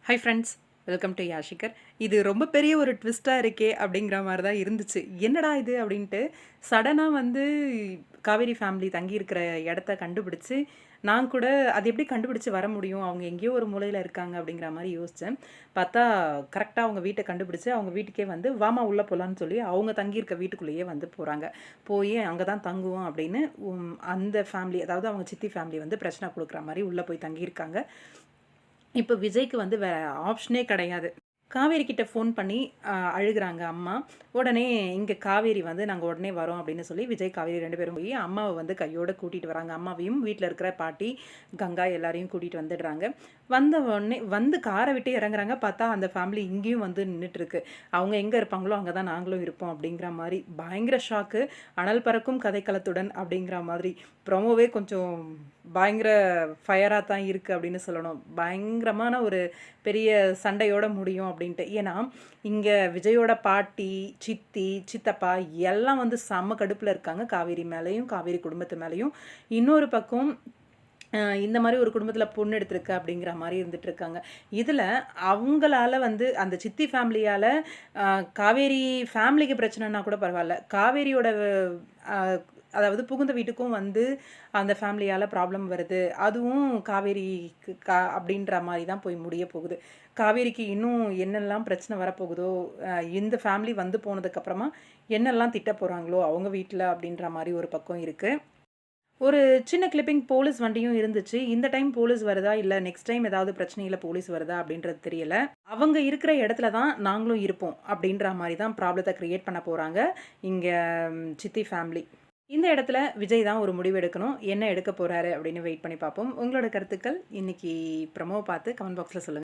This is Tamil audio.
ஹை ஃப்ரெண்ட்ஸ், வெல்கம் டு யாஷிகர். இது ரொம்ப பெரிய ஒரு ட்விஸ்ட்டாக இருக்கே அப்படிங்கிற மாதிரி தான் இருந்துச்சு. என்னடா இது அப்படின்ட்டு சடனாக காவேரி ஃபேமிலி தங்கியிருக்கிற இடத்த கண்டுபிடிச்சு, நான் கூட அது எப்படி கண்டுபிடிச்சு வர முடியும், அவங்க எங்கேயோ ஒரு மூலையில் இருக்காங்க அப்படிங்கிற மாதிரி யோசித்தேன். பார்த்தா கரெக்டாக அவங்க வீட்டை கண்டுபிடிச்சு அவங்க வீட்டுக்கே வாமா உள்ளே போகலான்னு சொல்லி அவங்க தங்கியிருக்க வீட்டுக்குள்ளேயே போகிறாங்க. போய் அங்கே தான் தங்குவோம் அப்படின்னு அந்த ஃபேமிலி, அதாவது அவங்க சித்தி ஃபேமிலி பிரச்சனை கொடுக்குற மாதிரி உள்ளே போய் தங்கியிருக்காங்க. இப்போ விஜய்க்கு வேற ஆப்ஷனே கிடையாது. காவேரி கிட்ட ஃபோன் பண்ணி அழுகுறாங்க அம்மா. உடனே இங்கே காவேரி நாங்கள் உடனே வரோம் அப்படின்னு சொல்லி விஜய் காவேரி 2 பேரும் போய் அம்மாவை கையோடு கூட்டிகிட்டு வராங்க. அம்மாவையும் வீட்டில் இருக்கிற பாட்டி கங்கா எல்லாரையும் கூட்டிகிட்டு வந்துடுறாங்க. வந்த உடனே காரை விட்டு இறங்குறாங்க. பார்த்தா அந்த ஃபேமிலி இங்கேயும் நின்றுட்டுருக்கு. அவங்க எங்கே இருப்பாங்களோ அங்கே தான் நாங்களும் இருப்போம் அப்படிங்கிற மாதிரி பயங்கர ஷாக்கு. அனல் பறக்கும் கதைக்களத்துடன் அப்படிங்கிற மாதிரி ப்ரொமோவே கொஞ்சம் பயங்கர ஃபயராக தான் இருக்குது அப்படின்னு சொல்லணும். பயங்கரமான ஒரு பெரிய சண்டையோட முடியும் அப்படின்ட்டு. ஏன்னா இங்கே விஜயோட பாட்டி, சித்தி, சித்தப்பா எல்லாம் செம்ம கடுப்பில் இருக்காங்க காவேரி மேலேயும் காவேரி குடும்பத்து மேலேயும். இன்னொரு பக்கம் இந்த மாதிரி ஒரு குடும்பத்தில் பொண்ணு எடுத்திருக்கு அப்படிங்கிற மாதிரி இருந்துட்டு இருக்காங்க. இதில் அவங்களால அந்த சித்தி ஃபேமிலியால் காவேரி ஃபேமிலிக்கு பிரச்சனைனா கூட பரவாயில்ல, காவேரியோட அதாவது புகுந்த வீட்டுக்கும் அந்த ஃபேமிலியால் ப்ராப்ளம் வருது. அதுவும் காவேரிக்கு அப்படின்ற மாதிரி தான் போய் முடிய போகுது. காவேரிக்கு இன்னும் என்னெல்லாம் பிரச்சனை வரப்போகுதோ, இந்த ஃபேமிலி போனதுக்கப்புறமா என்னெல்லாம் திட்ட போகிறாங்களோ அவங்க வீட்டில் அப்படின்ற மாதிரி ஒரு பக்கம் இருக்குது. ஒரு சின்ன கிளிப்பிங் போலீஸ் வண்டியும் இருந்துச்சு. இந்த டைம் போலீஸ் வருதா, இல்லை நெக்ஸ்ட் டைம் ஏதாவது பிரச்சனையில் போலீஸ் வருதா அப்படின்றது தெரியல. அவங்க இருக்கிற இடத்துல தான் நாங்களும் இருப்போம் அப்படின்ற மாதிரி தான் ப்ராப்ளத்தை க்ரியேட் பண்ண போகிறாங்க இங்கே சித்தி ஃபேமிலி. இந்த இடத்துல விஜய் தான் ஒரு முடிவு எடுக்கணும். என்ன எடுக்க போகிறாரு அப்படின்னு வெயிட் பண்ணி பார்ப்போம். உங்களோட கருத்துக்கள் இன்னைக்கு ப்ரமோவை பார்த்து கமெண்ட் பாக்ஸில் சொல்லுங்கள்.